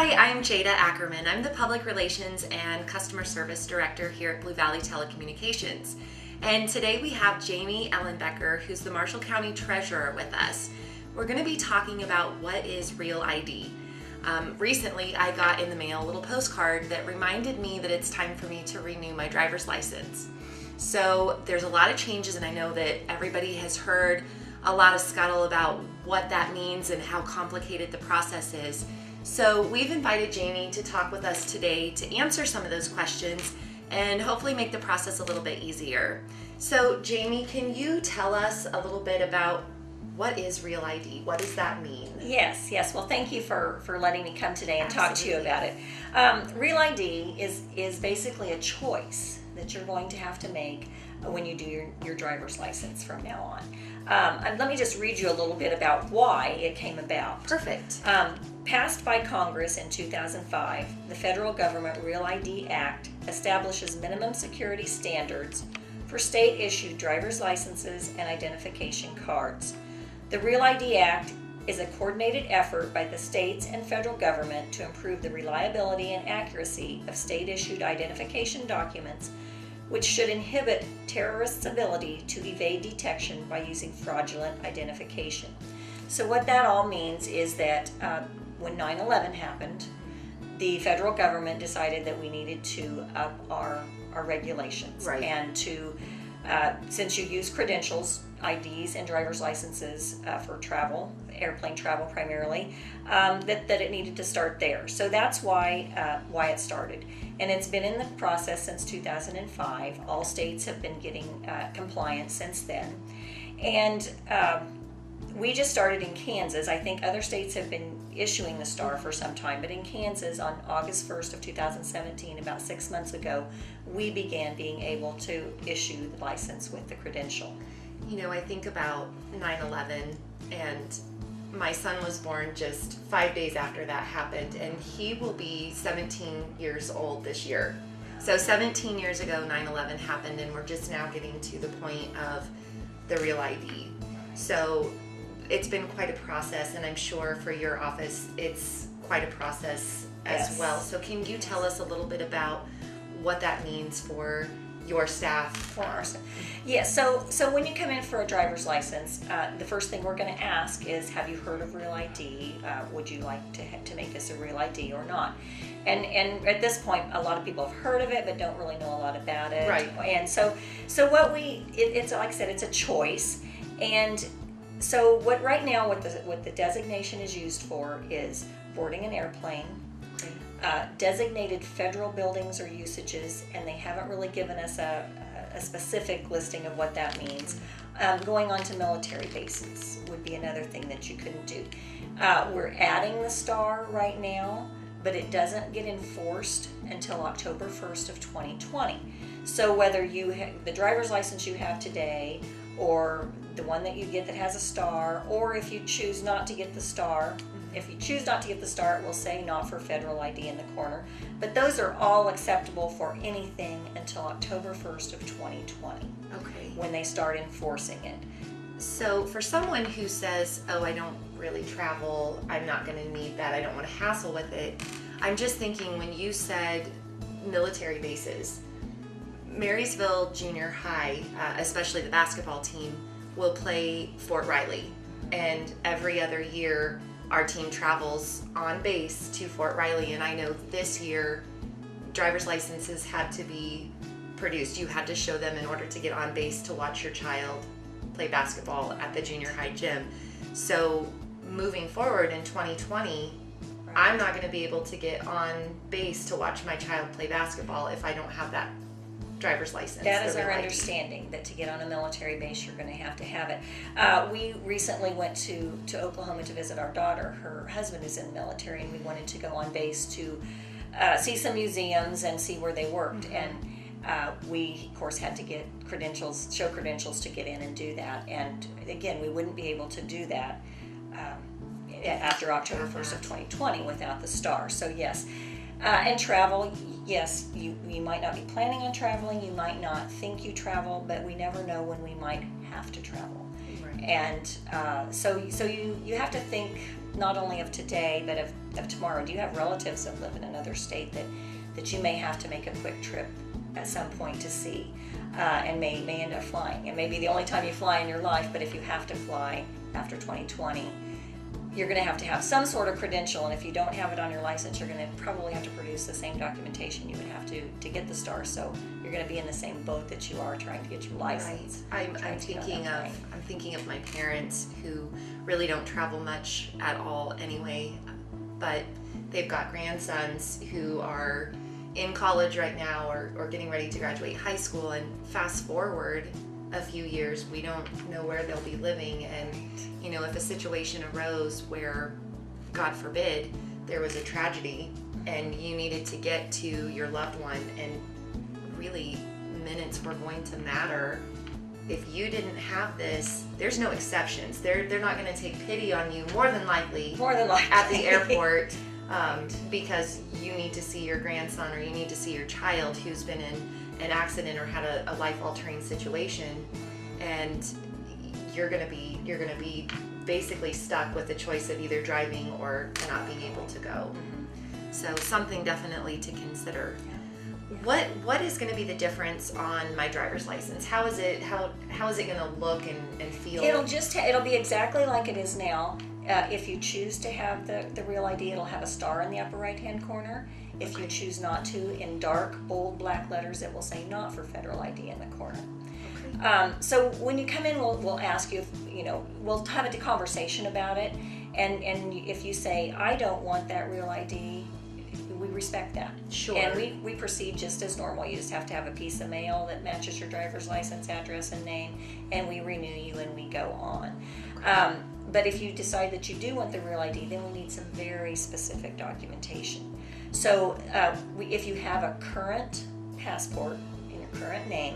Hi, I'm Jada Ackerman. I'm the Public Relations and Customer Service Director here at Blue Valley Telecommunications. And today we have Jamie Ellenbecker, who's the Marshall County Treasurer, with us. We're going to be talking about what is Real ID. Recently, I got in the mail a little postcard that reminded me that it's time for me to renew my driver's license. So there's a lot of changes, and I know that everybody has heard a lot of scuttle about what that means and how complicated the process is. So we've invited Jamie to talk with us today to answer some of those questions and hopefully make the process a little bit easier. So Jamie, can you tell us a little bit about what is Real ID? What does that mean? Yes. Well, thank you for letting me come today and talk to you about it. Real ID is basically a choice that you're going to have to make when you do your driver's license from now on. And let me just read you a little bit about why it came about. Perfect. Passed by Congress in 2005, the Federal Government Real ID Act establishes minimum security standards for state-issued driver's licenses and identification cards. The Real ID Act is a coordinated effort by the states and federal government to improve the reliability and accuracy of state-issued identification documents, which should inhibit terrorists' ability to evade detection by using fraudulent identification. So what that all means is that when 9/11 happened, the federal government decided that we needed to up our regulations. Right. And to, since you use credentials, IDs, and driver's licenses for travel, airplane travel primarily, that it needed to start there. So that's why it started. And it's been in the process since 2005. All states have been getting compliance since then. And we just started in Kansas. I think other states have been issuing the STAR for some time, but in Kansas on August 1st of 2017, about 6 months ago, we began being able to issue the license with the credential. You know, I think about 9/11, and my son was born just 5 days after that happened, and he will be 17 years old this year. So 17 years ago, 9/11 happened, and we're just now getting to the point of the Real ID. So it's been quite a process, and I'm sure for your office it's quite a process as Yes. well. So can you tell us a little bit about what that means for your staff? For our staff. Yeah, so when you come in for a driver's license, the first thing we're going to ask is, have you heard of Real ID? Would you like to make this a Real ID or not? And at this point, a lot of people have heard of it but don't really know a lot about it. Right. And so what it's like I said, it's a choice. And so what the designation is used for is boarding an airplane, designated federal buildings or usages, and they haven't really given us a specific listing of what that means. Going on to military bases would be another thing that you couldn't do. We're adding the STAR right now, but it doesn't get enforced until October 1st of 2020. So whether you have the driver's license you have today, or the one that you get that has a STAR, or if you choose not to get the STAR, if you choose not to get the STAR, it will say not for federal ID in the corner. But those are all acceptable for anything until October 1st of 2020, Okay. when they start enforcing it. So for someone who says, oh, I don't really travel, I'm not going to need that, I don't want to hassle with it, I'm just thinking when you said military bases, Marysville Junior High, especially the basketball team, will play Fort Riley. And every other year, our team travels on base to Fort Riley. And I know this year, driver's licenses had to be produced. You had to show them in order to get on base to watch your child play basketball at the junior high gym. So moving forward in 2020, I'm not going to be able to get on base to watch my child play basketball if I don't have that driver's license. That is the our Real ID. understanding, that to get on a military base, you're going to have it. We recently went to Oklahoma to visit our daughter. Her husband is in the military, and we wanted to go on base to see some museums and see where they worked. Mm-hmm. And we, of course, had to get show credentials to get in and do that. And again, we wouldn't be able to do that after October 1st of 2020 without the STAR. So yes. And travel, yes, you might not be planning on traveling, you might not think you travel, but we never know when we might have to travel. Right. And so you have to think not only of today, but of tomorrow. Do you have relatives that live in another state that you may have to make a quick trip at some point to see, and may end up flying? It may be the only time you fly in your life, but if you have to fly after 2020, you're going to have some sort of credential, and if you don't have it on your license, you're going to probably have to produce the same documentation you would have to get the star. So you're going to be in the same boat that you are trying to get your license. Right. I'm thinking of my parents who really don't travel much at all anyway, but they've got grandsons who are in college right now or getting ready to graduate high school, and fast forward a few years, we don't know where they'll be living. And if a situation arose where, God forbid, there was a tragedy and you needed to get to your loved one, and really minutes were going to matter, if you didn't have this, there's no exceptions. They're not going to take pity on you, more than likely at the airport, because you need to see your grandson or you need to see your child who's been in an accident or had a life-altering situation, and you're gonna be basically stuck with the choice of either driving or not being able to go. So something definitely to consider. What is going to be the difference on my driver's license? How is it going to look and feel? It'll be exactly like it is now. If you choose to have the real ID, it'll have a star in the upper right-hand corner. If you choose not to, in dark, bold black letters, it will say "Not for Federal ID" in the corner. Okay. So when you come in, we'll ask you, we'll have a conversation about it, and if you say, "I don't want that real ID," we respect that. Sure. And we proceed just as normal. You just have to have a piece of mail that matches your driver's license address and name, and we renew you and we go on. Okay. But if you decide that you do want the real ID, then we need some very specific documentation. So if you have a current passport in your current name,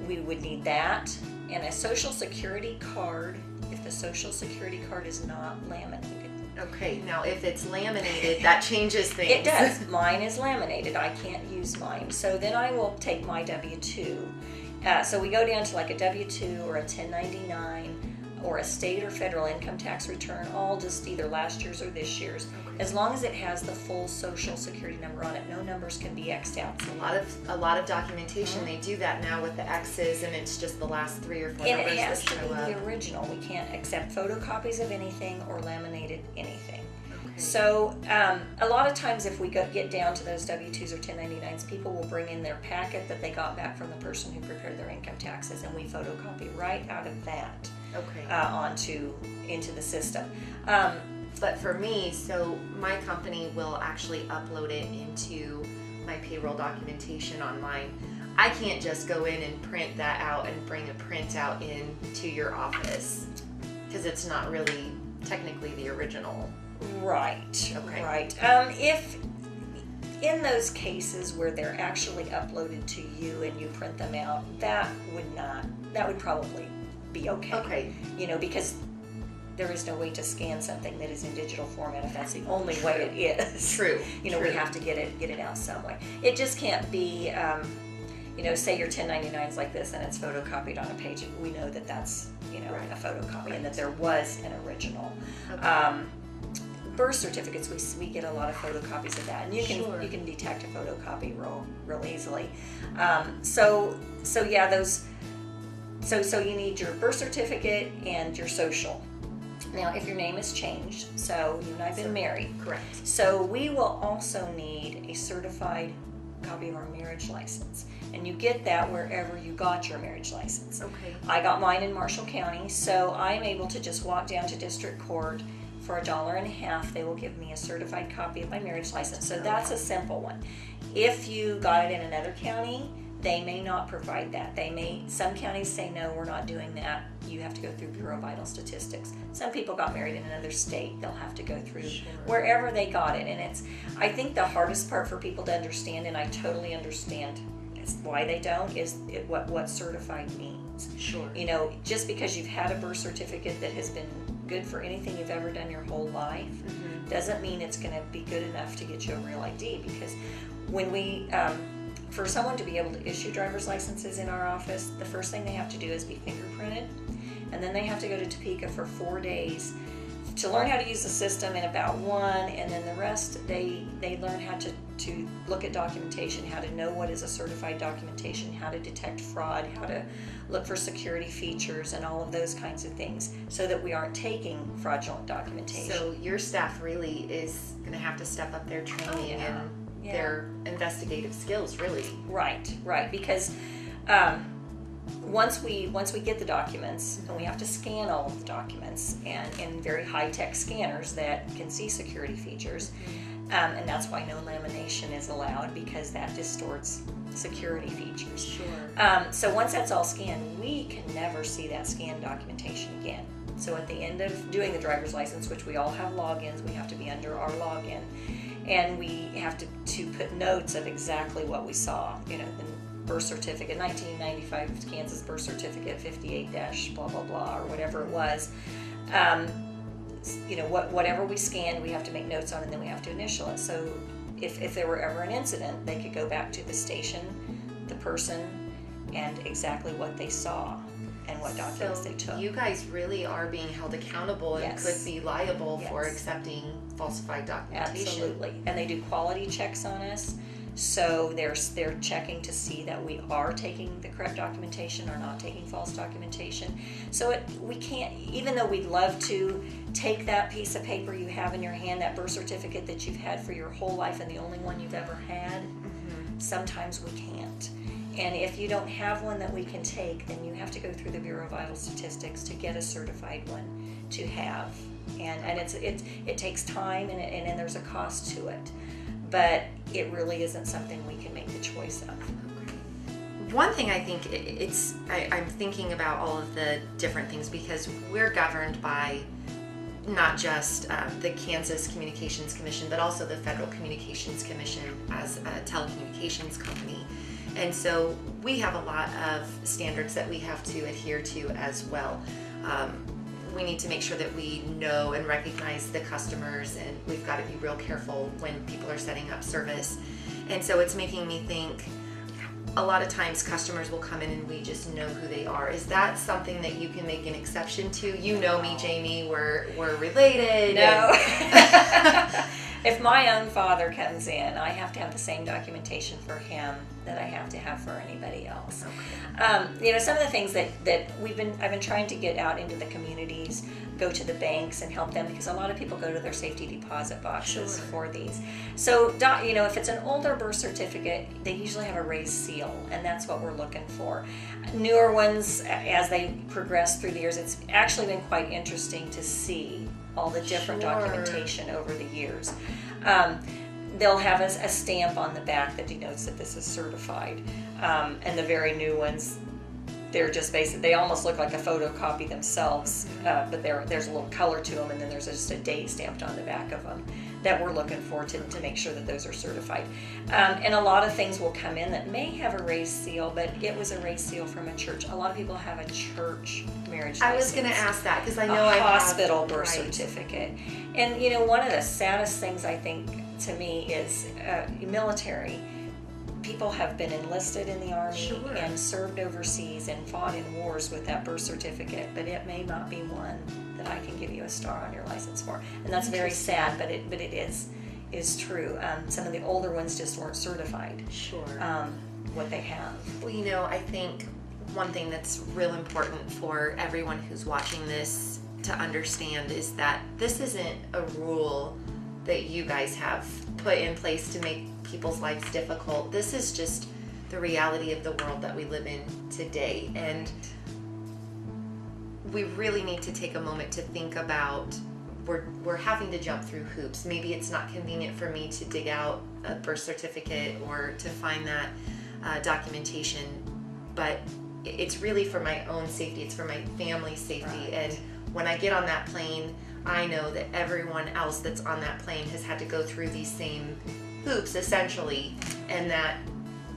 we would need that, and a Social Security card if the Social Security card is not laminated. Okay, now if it's laminated, that changes things. It does. Mine is laminated. I can't use mine. So then I will take my W-2. So we go down to like a W-2 or a 1099 or a state or federal income tax return, all just either last year's or this year's. Okay. As long as it has the full Social Security number on it, no numbers can be X'd out. A lot of documentation, they do that now with the X's, and it's just the last 3 or 4 and numbers it has that to show be up. the original. We can't accept photocopies of anything or laminated anything. Okay. So a lot of times if we get down to those W-2s or 1099s, people will bring in their packet that they got back from the person who prepared their income taxes, and we photocopy right out of that. Okay. Into the system. But for me, so my company will actually upload it into my payroll documentation online. I can't just go in and print that out and bring a printout in to your office, because it's not really technically the original. Right. Okay. Right. If in those cases where they're actually uploaded to you and you print them out, that would probably be okay. Okay. Because there is no way to scan something that is in digital format if that's the only way it is. True. We have to get it out some way. It just can't be, say your 1099 is like this and it's photocopied on a page. We know that that's, right. a photocopy and that there was an original. Okay. Birth certificates, we get a lot of photocopies of that, and you can detect a photocopy real easily. So you need your birth certificate and your social. Now, if your name has changed, so you and I have been married. Correct. So we will also need a certified copy of our marriage license. And you get that wherever you got your marriage license. Okay. I got mine in Marshall County, so I'm able to just walk down to district court. For $1.50, they will give me a certified copy of my marriage license. So that's a simple one. If you got it in another county, they may not provide that. Some counties say, no, we're not doing that. You have to go through Bureau of Vital Statistics. Some people got married in another state. They'll have to go through wherever they got it. And I think the hardest part for people to understand, and I totally understand why they don't, is what certified means. Sure. Just because you've had a birth certificate that has been good for anything you've ever done your whole life doesn't mean it's going to be good enough to get you a real ID. Because when we for someone to be able to issue driver's licenses in our office, the first thing they have to do is be fingerprinted, and then they have to go to Topeka for 4 days to learn how to use the system in about one, and then the rest they learn how to look at documentation, how to know what is a certified documentation, how to detect fraud, how to look for security features, and all of those kinds of things, so that we aren't taking fraudulent documentation. So your staff really is going to have to step up their training and their investigative skills, really. Right, because once we get the documents, and we have to scan all of the documents, and in very high-tech scanners that can see security features, and that's why no lamination is allowed, because that distorts security features. Sure. So once that's all scanned, we can never see that scanned documentation again. So at the end of doing the driver's license, which we all have logins, we have to be under our login, and we have to put notes of exactly what we saw. The birth certificate, 1995 Kansas birth certificate, 58- blah blah blah, or whatever it was. Whatever we scanned, we have to make notes on, and then we have to initial it. So if there were ever an incident, they could go back to the station, the person, and exactly what they saw and what documents they took. You guys really are being held accountable and Yes. could be liable for Yes. accepting falsified documentation. Absolutely. And they do quality checks on us. So they're checking to see that we are taking the correct documentation or not taking false documentation. So we can't, even though we'd love to take that piece of paper you have in your hand, that birth certificate that you've had for your whole life and the only one you've ever had, sometimes we can't. And if you don't have one that we can take, then you have to go through the Bureau of Vital Statistics to get a certified one to have. And it takes time, and there's a cost to it. But it really isn't something we can make the choice of. One thing I think I'm thinking about all of the different things, because we're governed by not just the Kansas Communications Commission, but also the Federal Communications Commission as a telecommunications company. And so we have a lot of standards that we have to adhere to as well. We need to make sure that we know and recognize the customers, and we've got to be real careful when people are setting up service. And so it's making me think, a lot of times customers will come in and we just know who they are. Is that something that you can make an exception to? You know me, Jamie, we're related. No. If my own father comes in, I have to have the same documentation for him that I have to have for anybody else. Okay. Some of the things that I've been trying to get out into the communities, go to the banks and help them, because a lot of people go to their safety deposit boxes for these. So, if it's an older birth certificate, they usually have a raised seal, and that's what we're looking for. Newer ones, as they progress through the years, it's actually been quite interesting to see all the different documentation over the years. They'll have a stamp on the back that denotes that this is certified. And the very new ones, they're just they almost look like a photocopy themselves, but there's a little color to them, and then there's just a date stamped on the back of them that we're looking for to make sure that those are certified. And a lot of things will come in that may have a raised seal, but it was a raised seal from a church. A lot of people have a church marriage license. I was going to ask that, because I know I have a hospital have, birth certificate. And one of the saddest things, I think, to me is military. People have been enlisted in the Army and served overseas and fought in wars with that birth certificate, but it may not be one that I can give you a star on your license for. And that's very sad, but it is true. Some of the older ones just weren't certified. Sure. What they have. Well, I think one thing that's real important for everyone who's watching this to understand is that this isn't a rule that you guys have put in place to make people's lives difficult. This is just the reality of the world that we live in today. And we really need to take a moment to think about, we're having to jump through hoops. Maybe it's not convenient for me to dig out a birth certificate or to find that documentation, but it's really for my own safety. It's for my family's safety. And when I get on that plane, I know that everyone else that's on that plane has had to go through these same hoops, essentially, and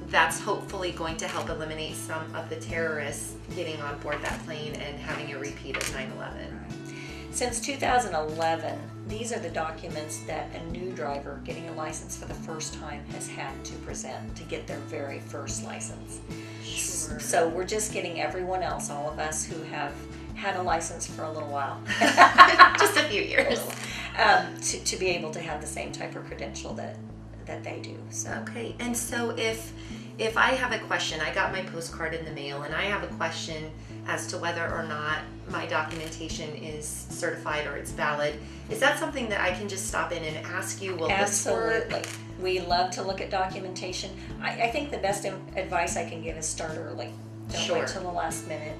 that's hopefully going to help eliminate some of the terrorists getting on board that plane and having a repeat of 9/11. Since 2011, these are the documents that a new driver getting a license for the first time has had to present to get their very first license. Sure. So we're just getting everyone else, all of us who have had a license for a little while. Just a few years. to be able to have the same type of credential that they do. So Okay, and so if I have a question, I got my postcard in the mail, and I have a question as to whether or not my documentation is certified or it's valid, is that something that I can just stop in and ask you? Will this absolutely, work? we love to look at documentation. I think the best advice I can give is start early. Don't Sure. wait till the last minute.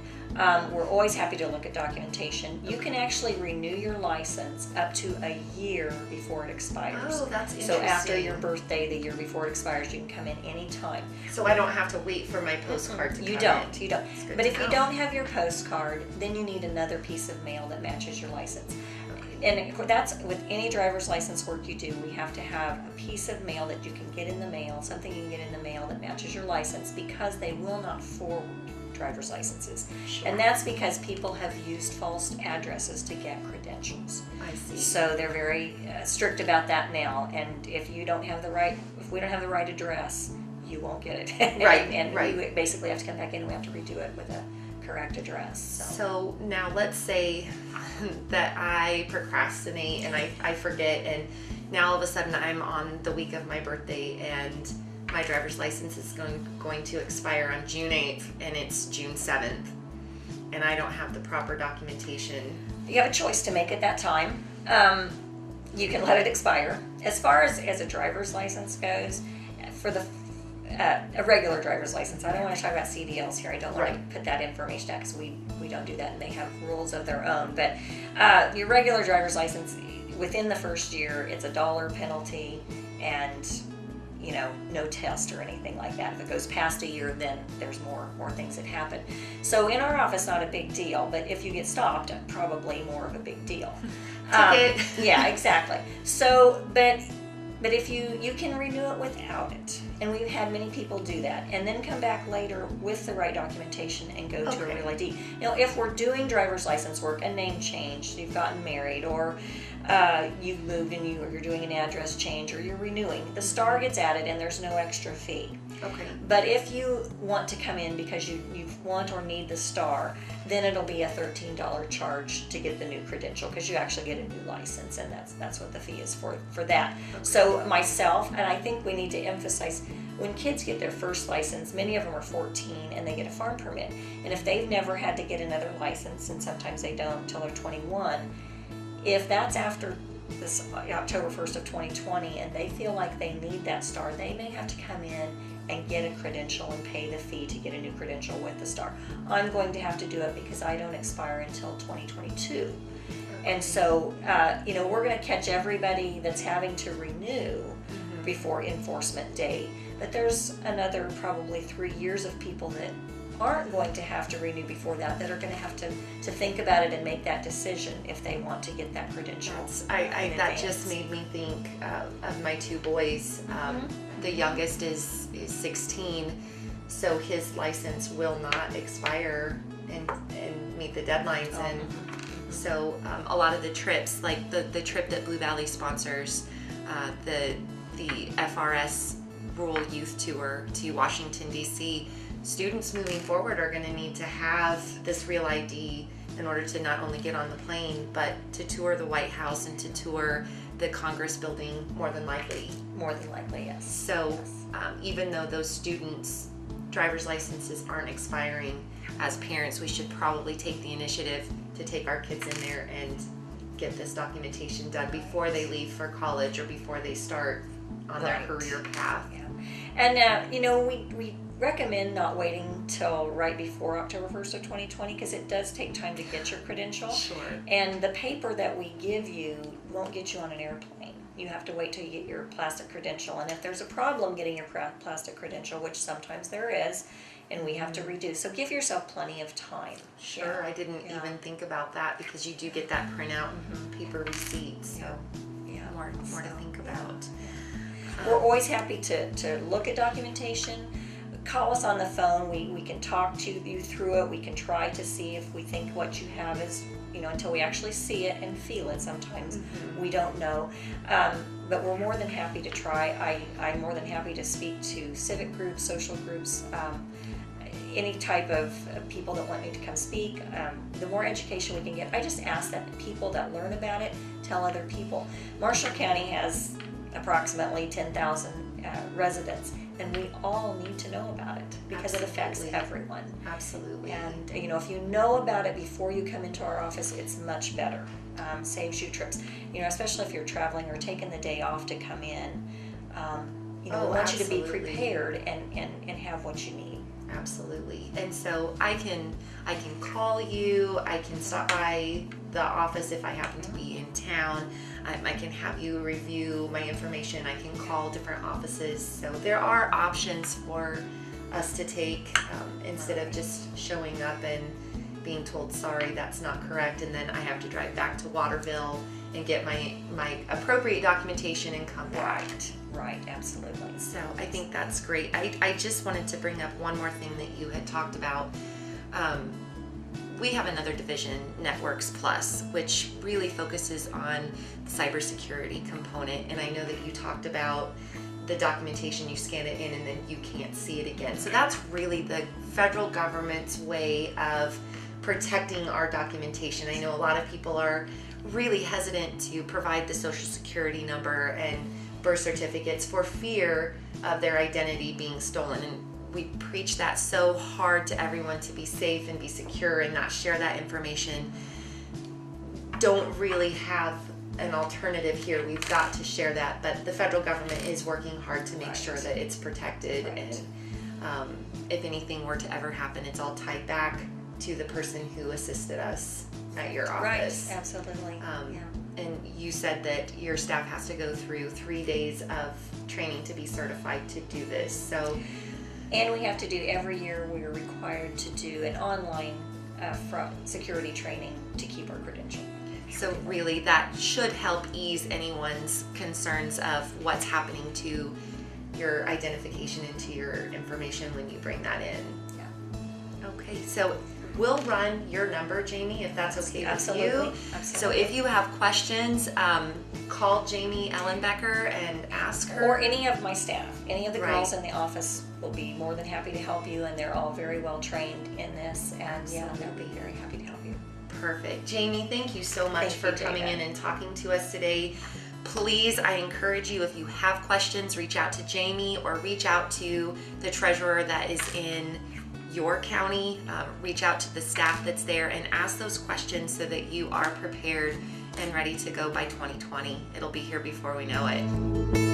We're always happy to look at documentation. You can actually renew your license up to a year before it expires. Oh, that's So after interesting. your birthday, the year before it expires, you can come in anytime. So I don't have to wait for my postcard to You come don't. in. You don't. That's good But to if you know. don't have your postcard, then you need another piece of mail that matches your license. And that's with any driver's license work you do, we have to have a piece of mail that you can get in the mail, something you can get in the mail that matches your license, because they will not forward driver's licenses. Sure. And that's because people have used false addresses to get credentials. I see. So they're very strict about that now. And if we don't have the right address, you won't get it. Right, and right. we basically have to come back in and we have to redo it with a correct address. So now let's say that I procrastinate and I forget, and now all of a sudden I'm on the week of my birthday and my driver's license is going to expire on June 8th and it's June 7th and I don't have the proper documentation. You have a choice to make at that time. You can let it expire. As far as a driver's license goes, for the a regular driver's license, I don't want to talk about CDLs here. I don't want Right. to put that information down because we don't do that, and they have rules of their own. But your regular driver's license, within the first year, it's $1 penalty, and no test or anything like that. If it goes past a year, then there's more things that happen. So in our office, not a big deal, but if you get stopped, probably more of a big deal. Ticket. Yeah, exactly. So, but if you can renew it without it, and we've had many people do that, and then come back later with the right documentation and go to a Okay. real ID. Now, if we're doing driver's license work, a name change, you've gotten married, or you've moved and you're doing an address change, or you're renewing, the star gets added and there's no extra fee. Okay. But if you want to come in because you want or need the star, then it'll be a $13 charge to get the new credential, because you actually get a new license, and that's what the fee is for that. So myself, and I think we need to emphasize, when kids get their first license, many of them are 14 and they get a farm permit. And if they've never had to get another license, and sometimes they don't until they're 21, if that's after this October 1st of 2020 and they feel like they need that star, they may have to come in and get a credential and pay the fee to get a new credential with the star. I'm going to have to do it because I don't expire until 2022. And so, we're going to catch everybody that's having to renew before enforcement date. But there's another probably 3 years of people that aren't going to have to renew before that are going to have to think about it and make that decision if they want to get that credential. That advance. just made me think of my two boys. The youngest is 16, so his license will not expire and meet the deadlines. And so a lot of the trips, like the trip that Blue Valley sponsors, the FRS Rural Youth Tour to Washington, D.C., students moving forward are going to need to have this real ID in order to not only get on the plane, but to tour the White House and to tour the Congress building, more than likely. More than likely, yes. So even though those students' driver's licenses aren't expiring, as parents, we should probably take the initiative to take our kids in there and get this documentation done before they leave for college or before they start on their Right. career path. Yeah. And, we recommend not waiting till right before October 1st of 2020, because it does take time to get your credential. Sure. And the paper that we give you won't get you on an airplane. You have to wait till you get your plastic credential. And if there's a problem getting your plastic credential, which sometimes there is, and we have to redo. So give yourself plenty of time. Sure, Yeah. I didn't Yeah. even think about that, because you do get that printout paper receipt, so Yeah. more to So, think yeah. about. We're always happy to look at documentation. Call us on the phone. We can talk to you through it. We can try to see if we think what you have is, until we actually see it and feel it. Sometimes we don't know. But we're more than happy to try. I'm more than happy to speak to civic groups, social groups. any type of people that want me to come speak, the more education we can get. I just ask that people that learn about it tell other people. Marshall County has approximately 10,000 residents, and we all need to know about it because it affects everyone. Absolutely. And if you know about it before you come into our office, it's much better. Saves you trips. Especially if you're traveling or taking the day off to come in. We want you to be prepared and have what you need. Absolutely. And so I can call you, I can stop by the office if I happen to be in town. I can have you review my information. I can call different offices. So there are options for us to take instead of just showing up and being told, sorry, that's not correct, and then I have to drive back to Waterville and get my appropriate documentation and come back. Right, absolutely. So I think that's great. I just wanted to bring up one more thing that you had talked about. We have another division, Networks Plus, which really focuses on the cybersecurity component. And I know that you talked about the documentation, you scan it in and then you can't see it again. So that's really the federal government's way of protecting our documentation. I know a lot of people are really hesitant to provide the social security number and birth certificates for fear of their identity being stolen. And we preach that so hard to everyone to be safe and be secure and not share that information. Don't really have an alternative here. We've got to share that, but the federal government is working hard to make sure that it's protected. And if anything were to ever happen, it's all tied back to the person who assisted us at your office. Right, absolutely. And you said that your staff has to go through 3 days of training to be certified to do this. So, and we have to do every year. We are required to do an online security training to keep our credential. So really, that should help ease anyone's concerns of what's happening to your identification and to your information when you bring that in. Yeah. Okay, so we'll run your number, Jamie, if that's okay with Absolutely. you. Absolutely. So if you have questions, call Jamie Ellenbecker and ask her. Or any of my staff. Any of the girls Right. in the office will be more than happy to help you, and they're all very well trained in this. And they'll be very happy to help you. Perfect. Jamie, thank you so much Thank for you, coming Jada. in and talking to us today. Please, I encourage you, if you have questions, reach out to Jamie or reach out to the treasurer that is in your county. Reach out to the staff that's there and ask those questions so that you are prepared and ready to go by 2020. It'll be here before we know it.